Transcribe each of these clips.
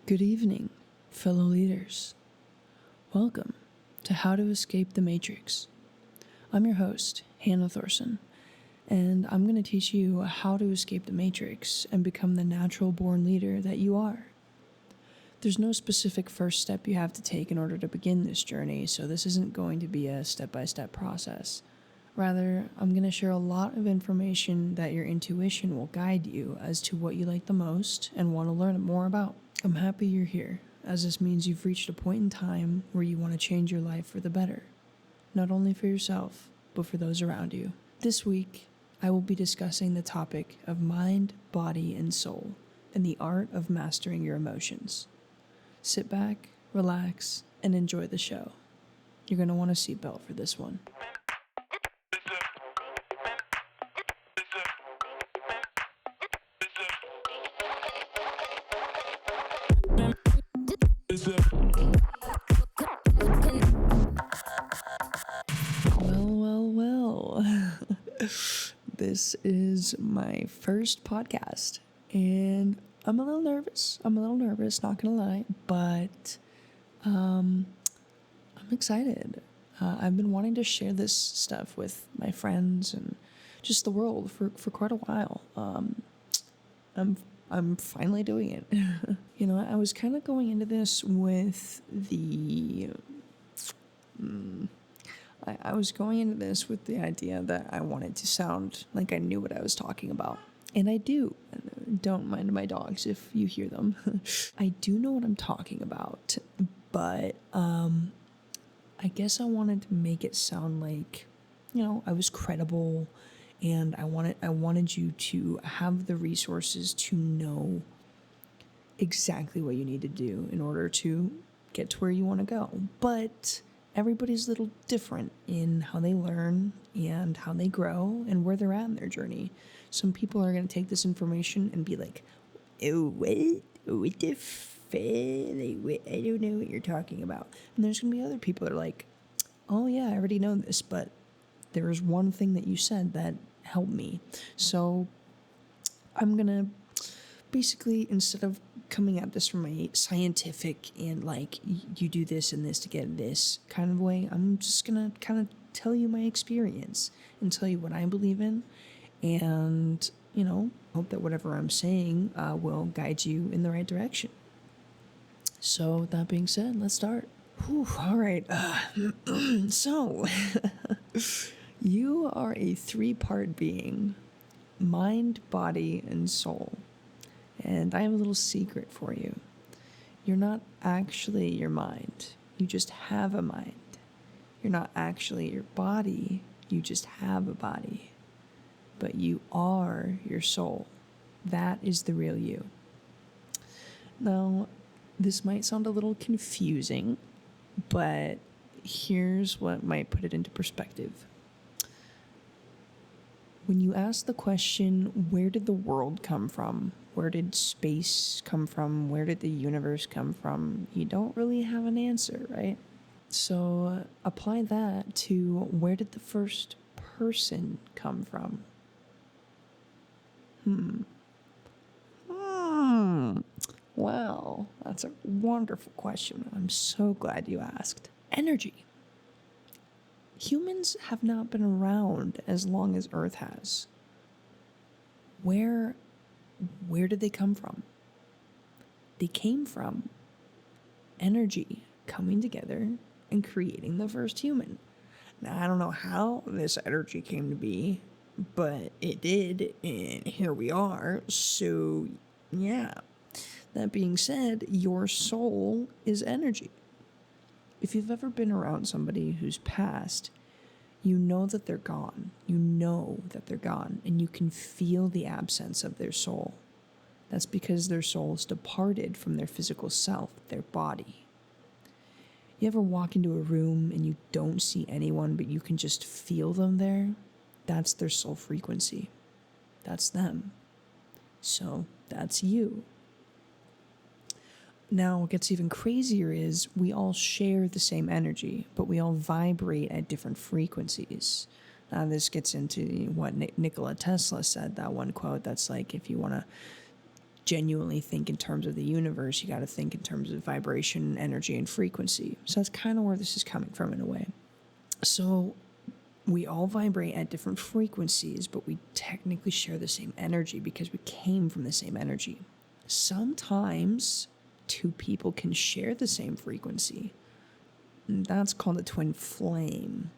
Good evening, fellow leaders. Welcome to How to Escape the Matrix. I'm your host, Hannah Thorsen, and I'm going to teach you how to escape the Matrix and become the natural-born leader that you are. There's no specific first step you have to take in order to begin this journey, so this isn't going to be a step-by-step process. Rather, I'm going to share a lot of information that your intuition will guide you as to what you like the most and want to learn more about. I'm happy you're here, as this means you've reached a point in time where you want to change your life for the better, not only for yourself, but for those around you. This week, I will be discussing the topic of mind, body, and soul, and the art of mastering your emotions. Sit back, relax, and enjoy the show. You're going to want a seatbelt for this one. Well. This is my first podcast, and I'm a little nervous, not gonna lie, but I'm excited. I've been wanting to share this stuff with my friends and just the world for quite a while. I'm finally doing it. I was kind of going into this with I was going into this with the idea that I wanted to sound like I knew what I was talking about. And I do. Don't mind my dogs if you hear them. I do know what I'm talking about, but I guess I wanted to make it sound like, I was credible, and I wanted you to have the resources to know exactly what you need to do in order to get to where you want to go. But everybody's a little different in how they learn and how they grow and where they're at in their journey. Some people are going to take this information and be like, oh, what the fuck? I don't know what you're talking about. And there's going to be other people that are like, oh yeah, I already know this, but there was one thing that you said that helped me. So I'm going to basically, instead of coming at this from a scientific and like you do this and this to get this kind of way, I'm just gonna kind of tell you my experience and tell you what I believe in, and hope that whatever I'm saying will guide you in the right direction. So with that being said, let's start. All right. So you are a 3-part being: mind, body, and soul. And I have a little secret for you. You're not actually your mind. You just have a mind. You're not actually your body. You just have a body. But you are your soul. That is the real you. Now, this might sound a little confusing, but here's what might put it into perspective. When you ask the question, where did the world come from? Where did space come from? Where did the universe come from? You don't really have an answer, right? So apply that to, where did the first person come from? Well, that's a wonderful question. I'm so glad you asked. Energy. Humans have not been around as long as Earth has. Where did they come from? They came from energy coming together and creating the first human. Now, I don't know how this energy came to be, but it did, and here we are. So, yeah. That being said, your soul is energy. If you've ever been around somebody who's passed, you know that they're gone. You know that they're gone, and you can feel the absence of their soul. That's because their soul's departed from their physical self, their body. You ever walk into a room and you don't see anyone, but you can just feel them there? That's their soul frequency. That's them. So that's you. Now, what gets even crazier is we all share the same energy, but we all vibrate at different frequencies. This gets into what Nikola Tesla said, that one quote that's like, if you want to genuinely think in terms of the universe, you got to think in terms of vibration, energy, and frequency. So that's kind of where this is coming from in a way. So we all vibrate at different frequencies, but we technically share the same energy because we came from the same energy. Sometimes two people can share the same frequency. And that's called a twin flame.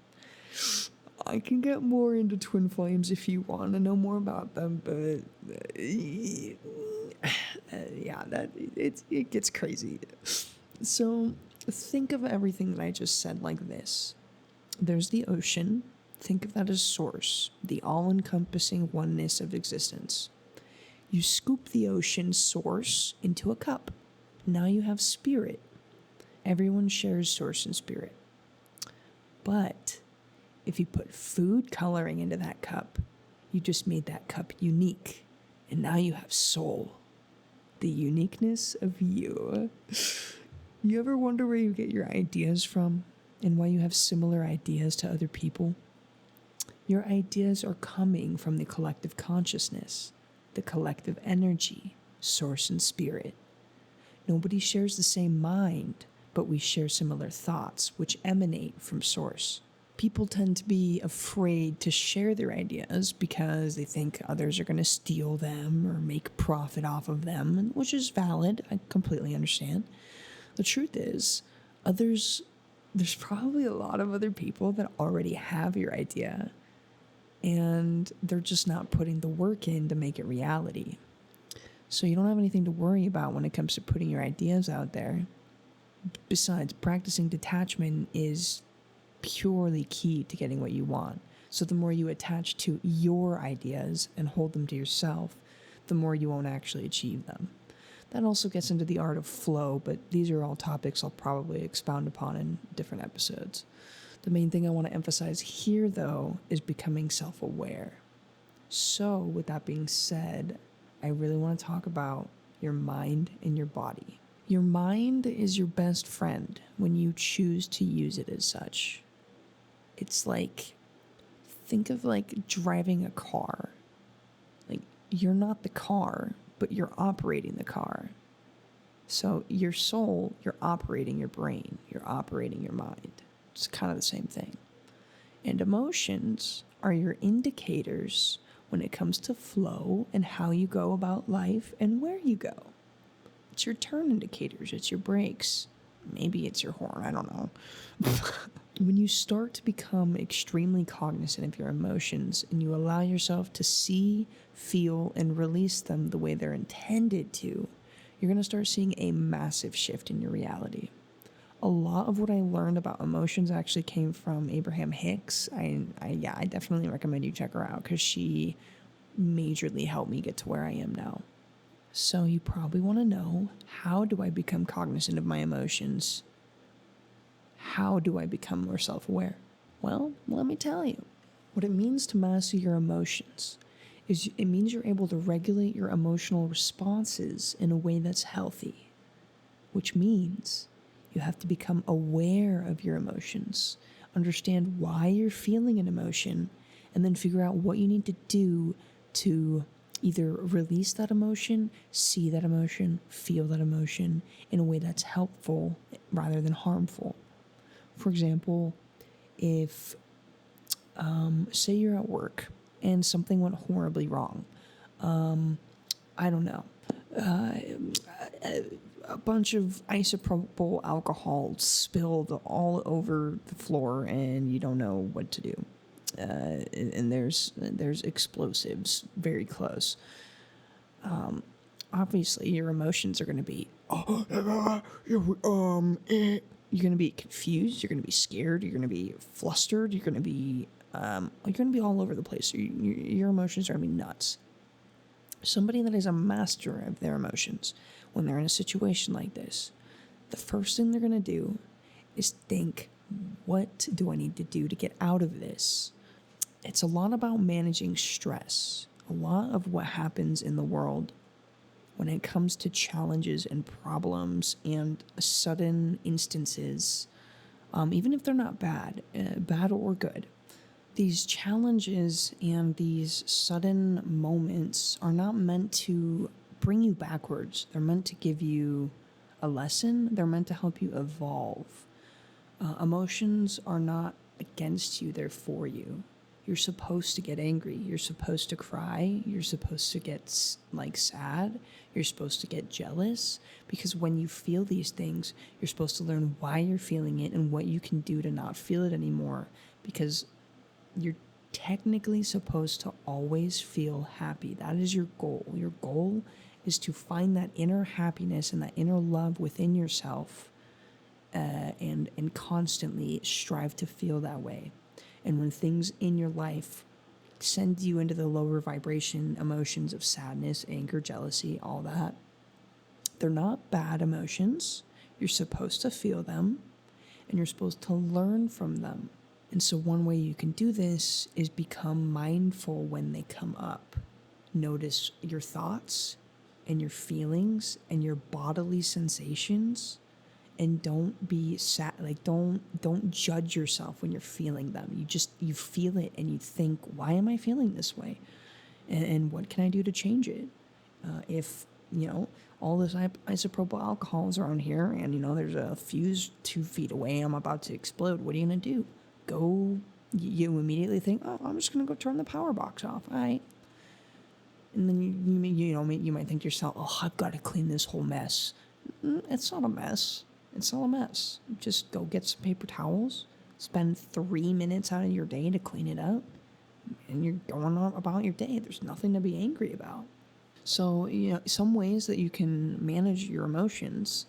I can get more into twin flames if you want to know more about them, but it gets crazy. So think of everything that I just said like this. There's the ocean. Think of that as source, the all-encompassing oneness of existence. You scoop the ocean source into a cup. Now you have spirit. Everyone shares source and spirit. But if you put food coloring into that cup, you just made that cup unique. And now you have soul. The uniqueness of you. You ever wonder where you get your ideas from and why you have similar ideas to other people? Your ideas are coming from the collective consciousness, the collective energy, source and spirit. Nobody shares the same mind, but we share similar thoughts, which emanate from source. People tend to be afraid to share their ideas because they think others are going to steal them or make profit off of them, which is valid. I completely understand. The truth is, there's probably a lot of other people that already have your idea, and they're just not putting the work in to make it reality. So you don't have anything to worry about when it comes to putting your ideas out there. Besides, practicing detachment is purely key to getting what you want. So the more you attach to your ideas and hold them to yourself, the more you won't actually achieve them. That also gets into the art of flow, but these are all topics I'll probably expound upon in different episodes. The main thing I want to emphasize here, though, is becoming self-aware. So, with that being said, I really want to talk about your mind and your body. Your mind is your best friend when you choose to use it as such. It's like, think of like driving a car. Like, you're not the car, but you're operating the car. So your soul, you're operating your brain, you're operating your mind. It's kind of the same thing. And emotions are your indicators when it comes to flow and how you go about life and where you go. It's your turn indicators, it's your brakes. Maybe it's your horn, I don't know. When you start to become extremely cognizant of your emotions and you allow yourself to see, feel, and release them the way they're intended to, you're going to start seeing a massive shift in your reality. A lot of what I learned about emotions actually came from Abraham Hicks. I definitely recommend you check her out because she majorly helped me get to where I am now. So you probably want to know, how do I become cognizant of my emotions? How do I become more self-aware? Well, let me tell you. What it means to master your emotions is it means you're able to regulate your emotional responses in a way that's healthy, which means you have to become aware of your emotions, understand why you're feeling an emotion, and then figure out what you need to do to either release that emotion, see that emotion, feel that emotion in a way that's helpful rather than harmful. For example, if, say you're at work and something went horribly wrong, I don't know, a bunch of isopropyl alcohol spilled all over the floor and you don't know what to do. And there's explosives very close. Obviously, your emotions are going to be, you're going to be confused, you're going to be scared, you're going to be flustered, you're going to be all over the place. Your emotions are going to be nuts. Somebody that is a master of their emotions, when they're in a situation like this, the first thing they're going to do is think, what do I need to do to get out of this? It's a lot about managing stress. A lot of what happens in the world when it comes to challenges and problems and sudden instances, even if they're not bad or good, these challenges and these sudden moments are not meant to bring you backwards. They're meant to give you a lesson. They're meant to help you evolve. Emotions are not against you, they're for you. You're supposed to get angry. You're supposed to cry. You're supposed to get sad. You're supposed to get jealous, because when you feel these things, you're supposed to learn why you're feeling it and what you can do to not feel it anymore, because you're technically supposed to always feel happy. That is your goal. Your goal is to find that inner happiness and that inner love within yourself, and constantly strive to feel that way. And when things in your life send you into the lower vibration emotions of sadness, anger, jealousy, all that, they're not bad emotions. You're supposed to feel them, and you're supposed to learn from them. And so one way you can do this is become mindful when they come up. Notice your thoughts and your feelings and your bodily sensations, and don't be sad. Don't judge yourself when you're feeling them. You feel it and you think, why am I feeling this way? And what can I do to change it? If all this isopropyl alcohol is around here, and there's a fuse 2 feet away, I'm about to explode. What are you gonna do? You immediately think, oh, I'm just gonna go turn the power box off. All right. And then you might think to yourself, oh, I've got to clean this whole mess. It's not a mess. It's not a mess. Just go get some paper towels, spend 3 minutes out of your day to clean it up, and you're going on about your day. There's nothing to be angry about. So, some ways that you can manage your emotions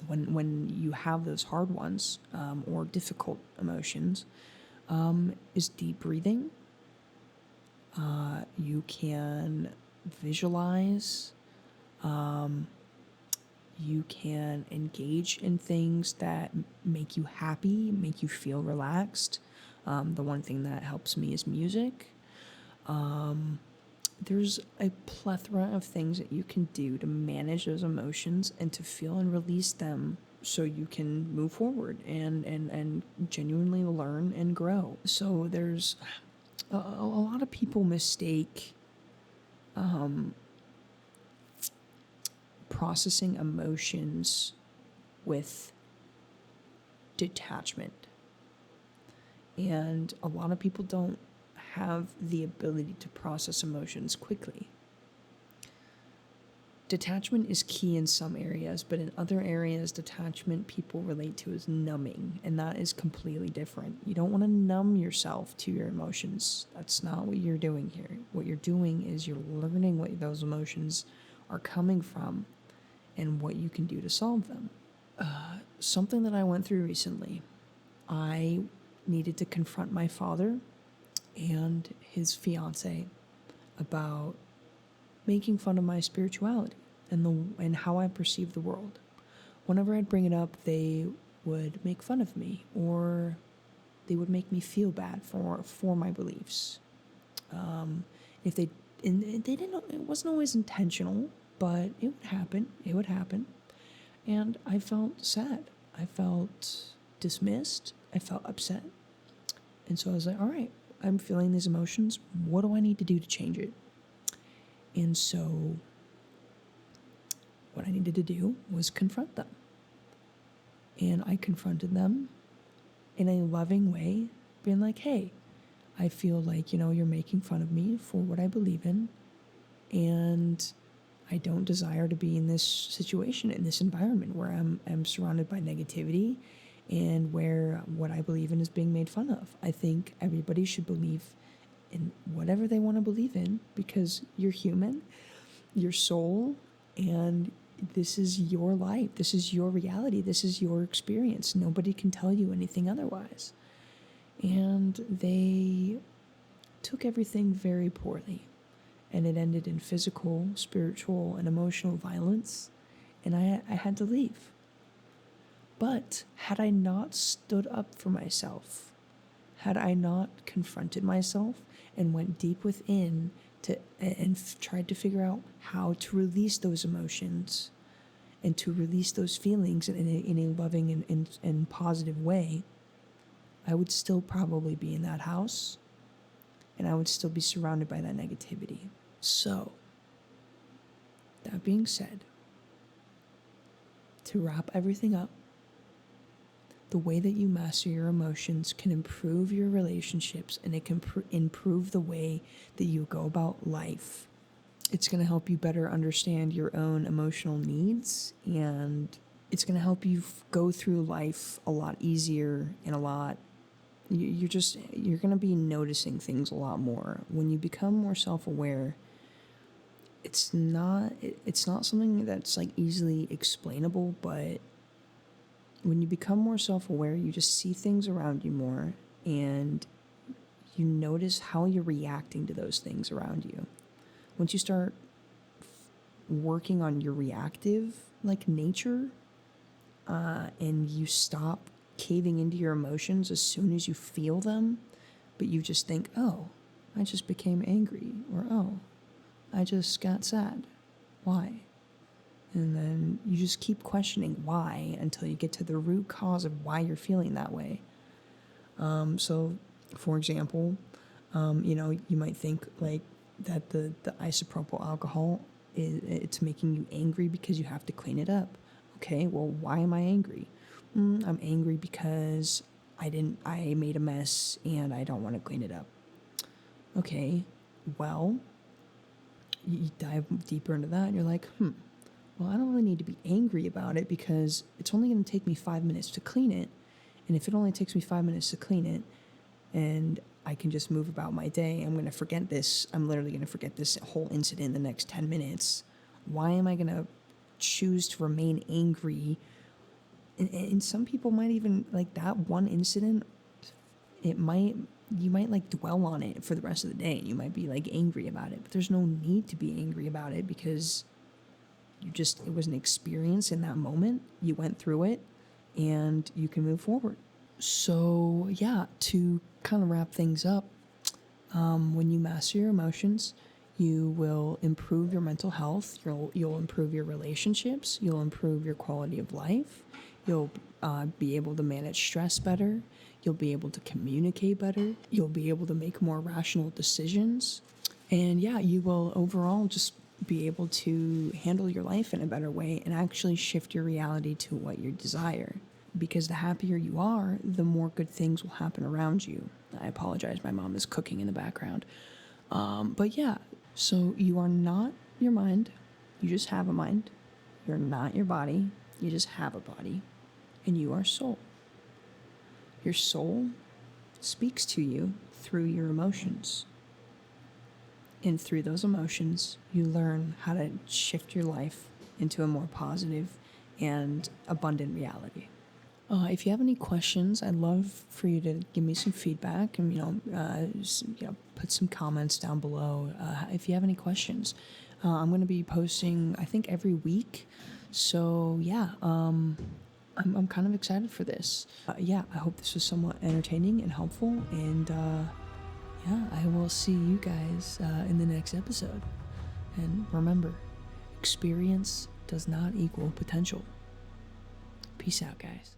when you have those hard ones or difficult emotions is deep breathing. You can visualize. You can engage in things that make you happy, make you feel relaxed. The one thing that helps me is music. There's a plethora of things that you can do to manage those emotions and to feel and release them so you can move forward and genuinely learn and grow. So there's a lot of people mistake processing emotions with detachment. And a lot of people don't have the ability to process emotions quickly. Detachment is key in some areas, but in other areas, detachment people relate to as numbing, and that is completely different. You don't want to numb yourself to your emotions. That's not what you're doing here. What you're doing is you're learning what those emotions are coming from and what you can do to solve them. Something that I went through recently, I needed to confront my father and his fiance about making fun of my spirituality and how I perceive the world. Whenever I'd bring it up, they would make fun of me, or they would make me feel bad for my beliefs. If they didn't, it wasn't always intentional, but it would happen. It would happen, and I felt sad. I felt dismissed. I felt upset, and so I was like, all right, I'm feeling these emotions. What do I need to do to change it? And so what I needed to do was confront them. And I confronted them in a loving way, being like, hey, I feel like, you're making fun of me for what I believe in. And I don't desire to be in this situation, in this environment where I'm surrounded by negativity and where what I believe in is being made fun of. I think everybody should believe in whatever they want to believe in, because you're human, your soul, and this is your life. This is your reality. This is your experience. Nobody can tell you anything otherwise. And they took everything very poorly, and it ended in physical, spiritual, and emotional violence, and I had to leave. But had I not stood up for myself, had I not confronted myself and went deep within and tried to figure out how to release those emotions and to release those feelings in a loving and positive way, I would still probably be in that house, and I would still be surrounded by that negativity. So, that being said, to wrap everything up, the way that you master your emotions can improve your relationships, and it can improve the way that you go about life. It's going to help you better understand your own emotional needs, and it's going to help you go through life a lot easier and you're going to be noticing things a lot more. When you become more self-aware, it's not something that's like easily explainable, but when you become more self-aware, you just see things around you more, and you notice how you're reacting to those things around you. Once you start working on your reactive like nature, and you stop caving into your emotions as soon as you feel them, but you just think, oh, I just became angry, or oh, I just got sad. Why? And then you just keep questioning why until you get to the root cause of why you're feeling that way. So, for example, you might think like that the isopropyl alcohol it's making you angry because you have to clean it up. Okay, well, why am I angry? I'm angry because I made a mess and I don't want to clean it up. Okay, well, you dive deeper into that and you're like, well, I don't really need to be angry about it because it's only going to take me 5 minutes to clean it. And if it only takes me 5 minutes to clean it and I can just move about my day, I'm literally going to forget this whole incident in the next 10 minutes. Why am I going to choose to remain angry? And some people might even, like that one incident, you might like dwell on it for the rest of the day. You might be like angry about it, but there's no need to be angry about it because it was an experience in that moment. You went through it and you can move forward. So yeah, to kind of wrap things up, when you master your emotions, you will improve your mental health, you'll improve your relationships, you'll improve your quality of life, you'll be able to manage stress better, you'll be able to communicate better, you'll be able to make more rational decisions, and yeah, you will overall just be able to handle your life in a better way and actually shift your reality to what you desire. Because the happier you are, the more good things will happen around you. I apologize, my mom is cooking in the background. But yeah, so you are not your mind, you just have a mind. You're not your body, you just have a body. And you are soul. Your soul speaks to you through your emotions. And through those emotions, you learn how to shift your life into a more positive and abundant reality. If you have any questions, I'd love for you to give me some feedback and, put some comments down below. If you have any questions, I'm going to be posting, I think, every week. So, yeah, I'm kind of excited for this. I hope this was somewhat entertaining and helpful. And, I will see you guys in the next episode. And remember, experience does not equal potential. Peace out, guys.